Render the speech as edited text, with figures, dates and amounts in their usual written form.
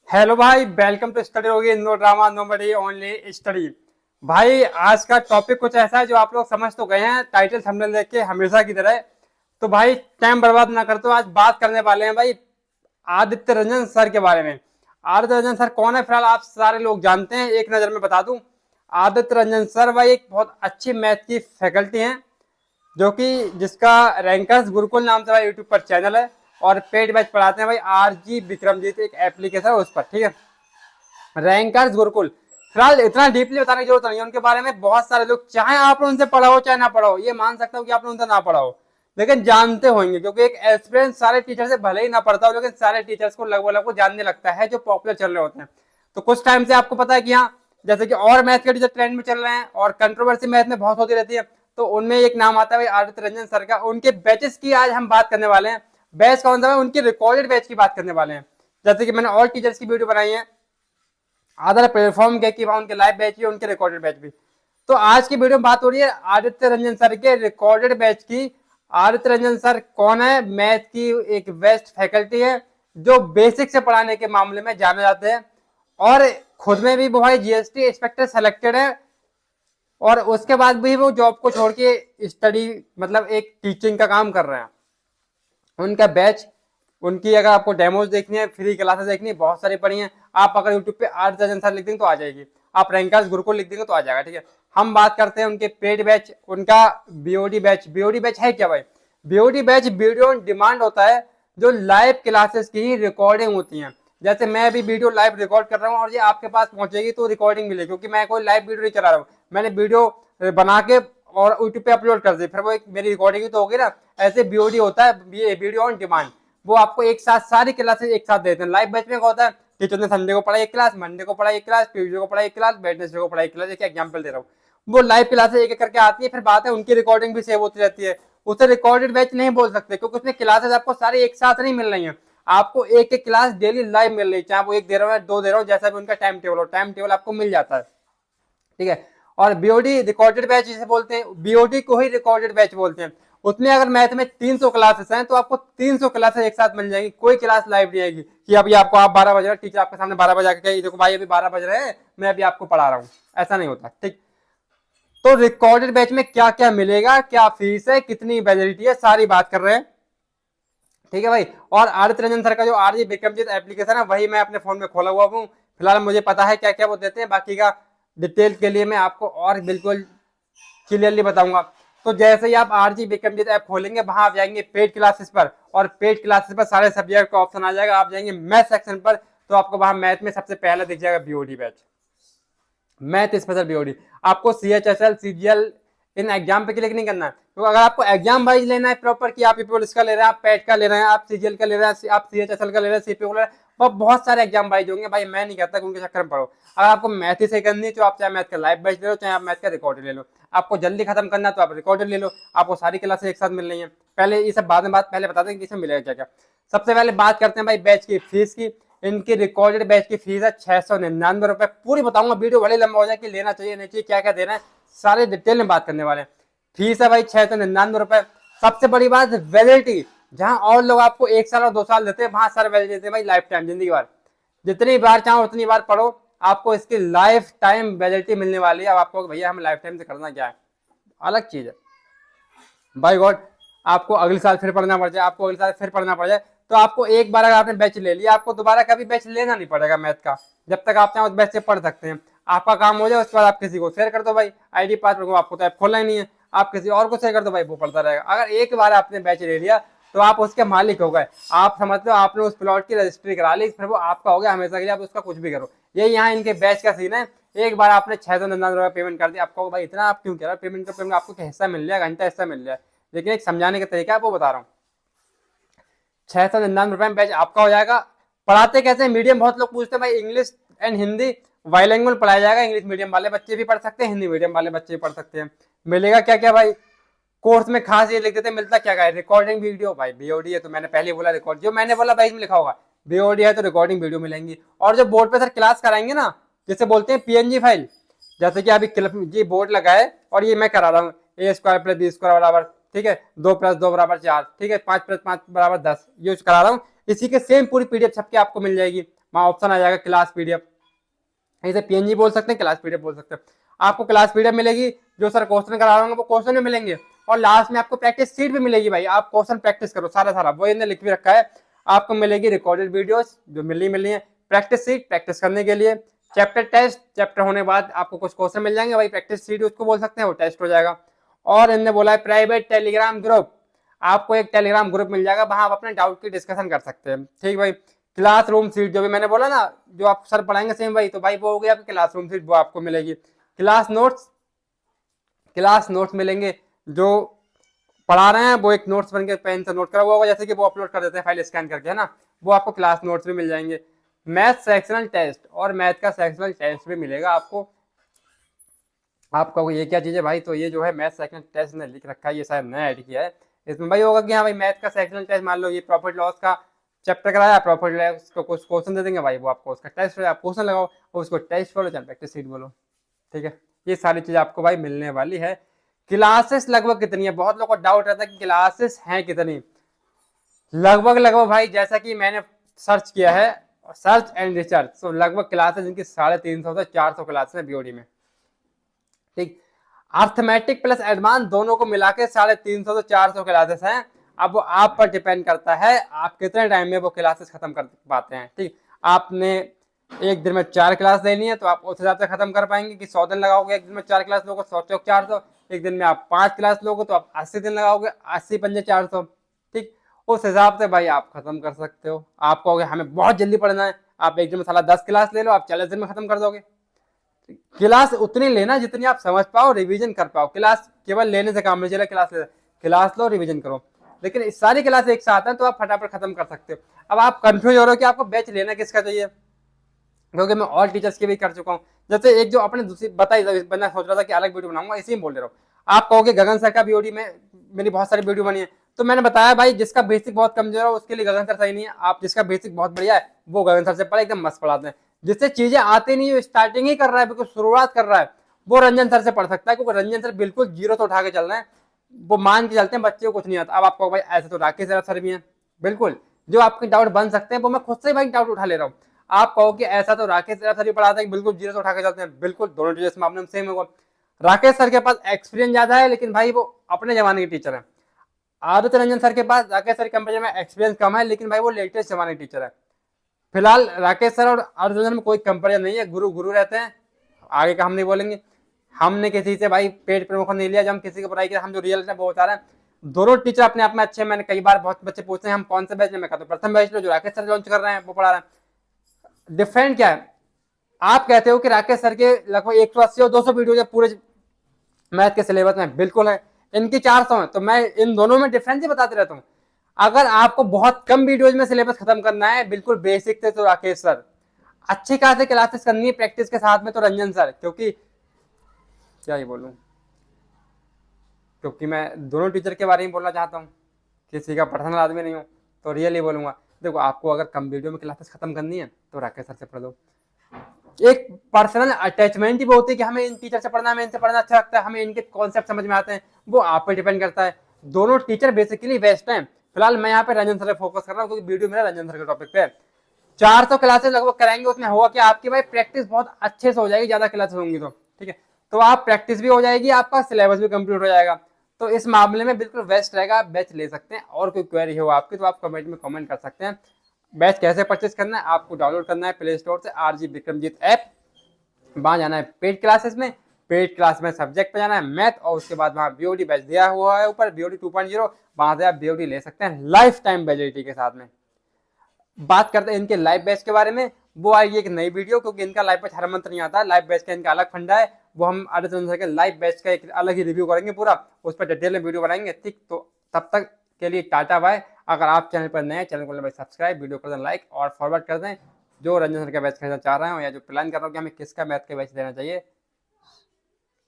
Hello भाई, welcome to study होगी no drama no बडी only study. भाई आज का टॉपिक कुछ ऐसा है जो आप लोग समझ तो गए हैं टाइटल थंबनेल देख के हमेशा की तरह। तो भाई टाइम बर्बाद ना करते, आज बात करने वाले हैं भाई आदित्य रंजन सर के बारे में। आदित्य रंजन सर कौन है फिलहाल आप सारे लोग जानते हैं, एक नजर में बता दूं। आदित्य रंजन सर भाई एक बहुत अच्छी मैथ की फैकल्टी हैं, जो कि जिसका रैंकर्स गुरुकुल नाम से भाई यूट्यूब पर चैनल है और पेड बैच पढ़ाते हैं भाई आरजी विक्रमजीत एक एप्लीकेशन है उस पर, ठीक है। रैंकर्स गुरुकुल फिलहाल इतना डीपली बताने की जरूरत नहीं है उनके बारे में। बहुत सारे लोग चाहे आप उनसे पढ़ाओ चाहे ना पढ़ाओ, ये मान सकता हूँ कि आपने उनसे ना पढ़ाओ, लेकिन जानते होंगे क्योंकि एक एक्सपीरियंस सारे टीचर से भले ही ना पढ़ता हो लेकिन सारे टीचर्स को लगभग लगभग जानने लगता है जो पॉपुलर चल रहे होते हैं। तो कुछ टाइम से आपको पता है कि हाँ, जैसे कि और मैथ के टीचर ट्रेंड में चल रहे हैं और कंट्रोवर्सी मैथ में बहुत होती रहती है, तो उनमें एक नाम आता है भाई आदित्य रंजन सर का। उनके बैचेस की आज हम बात करने वाले हैं। बैच कौन सा है, उनकी रिकॉर्डेड बैच की बात करने वाले हैं। जैसे कि मैंने और टीचर्स की वीडियो बनाई है अदर प्लेटफॉर्म के कि उनके लाइव बैच भी उनके रिकॉर्डेड बैच भी। तो आज की वीडियो में बात हो रही है आदित्य रंजन सर के रिकॉर्डेड बैच की। आदित्य रंजन सर कौन है, मैथ की एक बेस्ट फैकल्टी है जो बेसिक से पढ़ाने के मामले में जाने जाते हैं और खुद में भी वो भाई जीएसटी इंस्पेक्टर सेलेक्टेड है और उसके बाद भी वो जॉब को छोड़ के स्टडी मतलब एक टीचिंग का काम कर रहे हैं। उनका बैच, उनकी अगर आपको डेमोज देखनी है, फ्री क्लासेस देखनी है, बहुत सारी पढ़ी हैं। आप अगर यूट्यूब पे आदित्य रंजन सर लिख देंगे तो आ जाएगी, आप रैंकर्स गुरुकुल लिख देंगे तो आ जाएगा, ठीक है। हम बात करते हैं उनके पेड बैच, उनका बीओडी बैच। बीओडी बैच है क्या भाई? BOD batch video on demand होता है, जो लाइव क्लासेस की रिकॉर्डिंग होती है। जैसे मैं अभी वीडियो लाइव रिकॉर्ड कर रहा हूँ और ये आपके पास पहुंचेगी तो रिकॉर्डिंग मिलेगी, क्योंकि मैं कोई लाइव वीडियो नहीं चला रहा हूँ, मैंने वीडियो बना के और यूट्यूब पे अपलोड कर दी, फिर वो एक मेरी रिकॉर्डिंग ही तो होगी ना। ऐसे बीओडी होता है, वीडियो ऑन डिमांड। वो आपको एक साथ सारी क्लासेस एक साथ देते हैं। लाइव बैच में क्या होता है, टीचर ने संडे को पढ़ाई एक क्लास, मंडे को पढ़ाई एक क्लास, ट्यूजडे को पढ़ाई एक क्लास, वेडनेसडे को पढ़ाई एक क्लास। एक एग्जांपल दे रहा हूँ, वो लाइव क्लासेस एक एक करके आती है, फिर बात है उनकी रिकॉर्डिंग भी सेव होती रहती है। उसे रिकॉर्डेड बैच नहीं बोल सकते क्योंकि उसमें क्लासेस आपको सारी एक साथ नहीं मिल रही है, आपको एक एक क्लास डेली लाइव मिल रही है, चाहे वो एक दे रहा हूँ दो दे रहा हूँ, जैसा भी उनका टाइम टेबल हो, टाइम टेबल आपको मिल जाता है, ठीक है। और बीओडी रिकॉर्डेड बैच जिसे बोलते हैं, बीओडी को ही रिकॉर्डेड बैच बोलते हैं। उसमें अगर मैथ में 300 क्लासेस हैं तो आपको 300 क्लासेस एक साथ मिल जाएंगी, कोई क्लास लाइव नहीं आएगी कि अभी आपको आप 12 बज रहे टीचर आपके सामने 12 बजे आके देखो भाई अभी 12 बज रहे हैं मैं अभी आपको पढ़ा रहा हूँ, ऐसा नहीं होता, ठीक। तो रिकॉर्डेड बैच में क्या क्या मिलेगा, क्या फीस है, कितनी वैलिडिटी है, सारी बात कर रहे हैं, ठीक है भाई। और आदित्य रंजन सर का जो आरजी विक्रमजीत एप्लीकेशन है वही मैं अपने फोन में खोला हुआ हूँ फिलहाल, मुझे पता है क्या क्या वो देते हैं, बाकी का डिटेल के लिए मैं आपको और बिल्कुल क्लियरली बताऊंगा। तो जैसे ही आप आरजी विक्रमजीत ऐप खोलेंगे वहां आप जाएंगे पेड क्लासेस पर, और पेड क्लासेस पर सारे सब्जेक्ट का ऑप्शन आ जाएगा, आप जाएंगे मैथ सेक्शन पर तो आपको वहां मैथ में सबसे पहले दिख जाएगा BOD batch, math special BOD. आपको सीएचएसएल सीजीएल इन एग्जाम पे क्लिक नहीं करना है, तो अगर आपको एग्जाम वाइज लेना है प्रॉपर कि आप पुलिस का ले रहे हैं, आप पैट का ले रहे हैं, आप सीजीएल का ले रहे हैं, आप सीएचएसएल का ले रहे हैं, सीपीओ का ले रहे हैं, वो बहुत सारे एग्जाम वाइज होंगे भाई, मैं नहीं कहता कि उनके चक्कर में पढ़ो। अगर आपको मैथ ही से करनी है तो आप चाहे मैथ का लाइव बैच ले लो, चाहे आप मैथ का रिकॉर्ड ले लो। आपको जल्दी खत्म करना है तो आप रिकॉर्ड ले लो, आपको सारी क्लासेस एक साथ मिल रही है। पहले ये सब बाद में बात, पहले बता दें कि इसमें मिलेगा क्या क्या। सबसे पहले बात करते हैं भाई बैच की फीस की। इनकी रिकॉर्डेड बैच की फीस है 699 रुपए। पूरी बताऊंगा, वीडियो बड़े लंबा हो जाए कि लेना चाहिए नहीं चाहिए, क्या क्या देना है, सारे डिटेल में बात करने वाले हैं। फीस है भाई 699 रुपए। सबसे बड़ी बात वैलिडिटी, जहां और लोग आपको 1 साल और 2 साल देते हैं वहां सारे वैलिडिटी देते हैं भाई लाइफ टाइम, जिंदगी भर, जितनी बार चाहो उतनी बार पढ़ो, आपको इसकी लाइफ टाइम वैलिडिटी मिलने वाली है। अब आपको भैया हम लाइफ टाइम से करना क्या है, अलग चीज है बाय गॉड। आपको अगले साल फिर पढ़ना पड़ जाए, आपको अगले साल फिर पढ़ना पड़ जाए, तो आपको एक बार अगर आपने बैच ले लिया आपको दोबारा कभी बैच लेना नहीं पड़ेगा मैथ का, जब तक आप चाहे उस बैच से पढ़ सकते हैं। आपका काम हो जाए उसके बाद आप किसी को शेयर कर दो भाई, आईडी पासवर्ड को, आपको तो ऐप खोलना ही नहीं है, आप किसी और को शेयर कर दो भाई, वो पढ़ता रहेगा। अगर एक बार आपने बैच ले लिया तो आप उसके मालिक हो गए, आप समझते हो आपने उस प्लॉट की रजिस्ट्री करा ली, फिर वो आपका हो गया हमेशा के लिए, आप उसका कुछ भी करो। यही यहाँ इनके बैच का सीन है। एक बार आपने 699 रुपये पेमेंट कर दिया, आपको भाई इतना आप क्यों कह रहे हो पेमेंट का, पेमेंट आपको क्या हिस्सा मिल रहा है, घंटा हिस्सा मिल रहा है, लेकिन एक समझाने का तरीका है वो बता रहा हूँ। 699 रुपए में बैच आपका हो जाएगा। पढ़ाते कैसे मीडियम, बहुत लोग पूछते हैं भाई, इंग्लिश एंड हिंदी बाइलिंगुअल पढ़ाया जाएगा, इंग्लिश मीडियम वाले बच्चे भी पढ़ सकते हैं, हिंदी मीडियम वाले बच्चे भी पढ़ सकते हैं। मिलेगा क्या क्या भाई, कोर्स में खास ये लिख देते हैं, मिलता क्या क्या है, रिकॉर्डिंग वीडियो। भाई बीओडी है तो मैंने पहले बोला रिकॉर्ड, जो मैंने बोला भाई में लिखा होगा बीओडी है तो रिकॉर्डिंग वीडियो मिलेंगी। और जो बोर्ड पे सर क्लास कराएंगे ना, जैसे बोलते हैं पीएनजी फाइल, जैसे कि अभी ये बोर्ड लगा है और ये मैं करा रहा हूँ, ए स्क्वायर प्लस बी स्क्वायर बराबर, ठीक है, 2 + 2 = 4, ठीक है, 5 + 5 = 10 यूज करा रहा हूँ, इसी के सेम पूरी पीडीएफ छप के आपको मिल जाएगी। वहाँ ऑप्शन आ जाएगा क्लास पीडीएफ, इसे पीएनजी बोल सकते हैं, क्लास पीडीएफ बोल सकते हैं। आपको क्लास पीडीएफ मिलेगी, जो सर क्वेश्चन करा रहा हूँ वो क्वेश्चन भी मिलेंगे, और लास्ट में आपको प्रैक्टिस सीट भी मिलेगी। भाई आप क्वेश्चन प्रैक्टिस करो सारा सारा, वो इन्हें लिख भी रखा है। आपको मिलेगी रिकॉर्डेड वीडियोस जो मिलनी है, प्रैक्टिस सीट प्रैक्टिस करने के लिए, चैप्टर टेस्ट, चैप्टर होने के बाद आपको कुछ क्वेश्चन मिल जाएंगे, भाई प्रैक्टिस सीट उसको बोल सकते हैं, वो टेस्ट हो जाएगा। और इन्होंने बोला है प्राइवेट टेलीग्राम ग्रुप, आपको एक टेलीग्राम ग्रुप मिल जाएगा, वहां आप अपने डाउट की डिस्कशन कर सकते हैं। ठीक भाई, क्लासरूम सीट जो भी मैंने बोला ना, जो आप सर पढ़ाएंगे सेम भाई, तो भाई वो हो गया आपकी क्लासरूम सीट, वो आपको मिलेगी। क्लास नोट्स मिलेंगे, जो पढ़ा रहे हैं वो एक नोट्स बन के पेन से नोट करा हुआ होगा, जैसे कि वो अपलोड कर देते हैं फाइल स्कैन करके, है ना, वो आपको क्लास नोट्स भी मिल जाएंगे। मैथ सेक्शनल टेस्ट, और मैथ का सेक्शनल टेस्ट भी मिलेगा आपको। आपका ये क्या चीज़ है भाई, तो ये जो है मैथ सेक्शनल टेस्ट ने लिख रखा है, ये शायद नया ऐड किया है। इसमें भाई होगा कि हाँ भाई मैथ का सेक्शनल टेस्ट, मान लो ये प्रॉफिट लॉस का चैप्टर कराया, प्रॉफिट लॉस को कुछ क्वेश्चन दे देंगे भाई, वो आपको उसका टेस्ट, आप क्वेश्चन लगाओ और उसको टेस्ट बोलो, चाहे प्रैक्टिस सीट बोलो। ठीक है, ये सारी चीज़ आपको भाई मिलने वाली है। क्लासेस लगभग कितनी है, बहुत लोगों को डाउट रहता है कि क्लासेस हैं कितनी। लगभग भाई जैसा कि मैंने सर्च किया है, सर्च एंड रिसर्च, तो लगभग क्लासेस इनकी 350 से 400 क्लासेस है बीओडी में। ठीक, अर्थमेटिक प्लस एडवांस दोनों को मिला के 350 से 400 क्लासेस हैं। अब वो आप पर डिपेंड करता है आप कितने टाइम में वो क्लासेस खत्म कर पाते हैं। ठीक, आपने एक दिन में 4 क्लास लेनी है तो आप उस हिसाब से खत्म कर पाएंगे कि 100 दिन लगाओगे, एक दिन में 4 क्लास लोगे 100 चौक 400, एक दिन में आप 5 क्लास लोगे तो आप 80 दिन लगाओगे, 80 पंजे 400। ठीक, उस हिसाब से भाई आप खत्म कर सकते हो। आप कहोगे हमें बहुत जल्दी पढ़ना है, आप एक दिन में साला 10 क्लास ले लो, आप 40 दिन में खत्म कर दोगे। क्लास उतनी लेना जितनी आप समझ पाओ, रिवीजन कर पाओ। क्लास केवल लेने से काम नहीं चला, क्लास लो रिवीजन करो, लेकिन इस सारी क्लास एक साथ है तो आप फटाफट खत्म कर सकते हो। अब आप कंफ्यूज हो रहे हो कि आपको बैच लेना किसका चाहिए, क्योंकि मैं और टीचर्स के भी कर चुका हूँ। जैसे एक जो अपने दूसरी बताई, मैं सोच रहा था कि अलग वीडियो बनाऊंगा, इसी में बोल रहा हूँ। आप कहोगे गगन सर का बीओडी में मेरी बहुत सारी वीडियो बनी है, तो मैंने बताया भाई जिसका बेसिक बहुत कमजोर है उसके लिए गगन सर सही नहीं है। आप जिसका बेसिक बहुत बढ़िया है वो गगन सर से पढ़े, एकदम मस्त पढ़ाते हैं। जिससे चीजें आती नहीं है, स्टार्टिंग ही कर रहा है, बिल्कुल शुरुआत कर रहा है, वो रंजन सर से पढ़ सकता है, क्योंकि रंजन सर बिल्कुल जीरो से उठा के चल रहे हैं, वो मान के चलते हैं बच्चे को कुछ नहीं आता। अब आपको भाई ऐसे तो राकेश सर भी हैं, बिल्कुल जो आपके डाउट बन सकते हैं, वो मैं खुद से भाई डाउट उठा ले रहा हूँ। आप कहो कि ऐसा तो राकेश सर भी पढ़ाते हैं बिल्कुल जीरो से उठा के चलते हैं, बिल्कुल दोनों टीचर्स मामले में सेम होगा। राकेश सर के पास एक्सपीरियंस ज्यादा है, लेकिन भाई वो अपने जमाने के टीचर है। आदित्य रंजन सर के पास राकेश सर कंपेरिजन में एक्सपीरियंस कम है, लेकिन भाई वो लेटेस्ट जमाने के टीचर है। फिलहाल राकेश सर और आदित्य रंजन में कोई कंपेरिजन नहीं है, गुरु गुरु रहते हैं, आगे का हम नहीं बोलेंगे। हमने किसी से भाई पेट प्रमोशन नहीं लिया, जब हम किसी की बुराई किया, हम जो रियल है वो बता रहे हैं। दोनों टीचर अपने आप में अच्छे। मैंने कई बार बहुत बच्चे पूछते हैं हम कौन से बैच में, मैं कहता हूँ प्रथम बैच में जो राकेश सर लॉन्च कर रहे हैं वो पढ़ा रहे हैं। डिफरेंट क्या है, आप कहते हो कि राकेश सर के लगभग 180 और 200 वीडियो पूरे मैथ के सिलेबस में, बिल्कुल है, इनकी 400 है, तो मैं इन दोनों में डिफरेंस ही बताते रहता हूँ। अगर आपको बहुत कम वीडियोज में सिलेबस खत्म करना है बिल्कुल बेसिक से, तो राकेश सर। अच्छी खासी क्लासेस करनी है प्रैक्टिस के साथ में, तो रंजन सर। क्योंकि क्या ही बोलूं, क्योंकि मैं दोनों टीचर के बारे में बोलना चाहता हूँ, किसी का पर्सनल आदमी नहीं हूँ, तो रियली बोलूंगा। देखो आपको अगर कम वीडियो में क्लासेस खत्म करनी है तो राकेश सर से पढ़ लो। एक पर्सनल अटैचमेंट ही वो होती है कि हमें इन टीचर से पढ़ना, हमें इनसे पढ़ना अच्छा लगता है, हमें इनके कॉन्सेप्ट समझ में आते हैं, वो आप पे डिपेंड करता है। दोनों टीचर बेसिकली बेस्ट हैं। फिलहाल मैं यहाँ पे रंजन सर पे फोकस कर रहा हूँ, क्योंकि वीडियो मेरा रंजन सर के टॉपिक पे है। 400 क्लासेस लगभग कराएंगे, उसमें होगा कि आपकी भाई प्रैक्टिस बहुत अच्छे से हो जाएगी, ज्यादा क्लासेस होंगी तो। ठीक है, तो आप प्रैक्टिस भी हो जाएगी, आपका सिलेबस भी कंप्लीट हो जाएगा, तो इस मामले में बिल्कुल बेस्ट रहेगा, आप बैच ले सकते हैं। और कोई क्वेरी हो आपकी तो आप कमेंट में कमेंट कर सकते हैं। बैच कैसे परचेस करना है, आपको डाउनलोड करना है प्ले स्टोर से आरजी विक्रमजीत ऐप, वहां जाना है पेड क्लासेस में, पेड क्लास में सब्जेक्ट पे जाना है मैथ, और उसके बाद वहाँ बीओडी बैच दिया हुआ है ऊपर, बीओडी 2.0, वहां से आप बीओडी ले सकते हैं लाइफ टाइम वैलिडिटी के साथ में। बात करते हैं इनके लाइव बैच के बारे में, वो आएगी एक नई वीडियो, क्योंकि इनका लाइव बैच हर मंथ नहीं आता, लाइव बैच का इनका अलग फंडा है, वो हम आदित्य सर के लाइव बैच का एक अलग ही रिव्यू करेंगे पूरा, उस पर डिटेल में वीडियो बनाएंगे। ठीक, तो तब तक के लिए टाटा बाय। अगर आप चैनल पर नए हैं, चैनल को सब्सक्राइब, वीडियो कर दें लाइक और फॉरवर्ड कर दें। जो रंजन सर का बैच खरीदना चाह रहे हो या जो प्लान कर रहे हो कि हमें किसका मैथ का बैच देना चाहिए,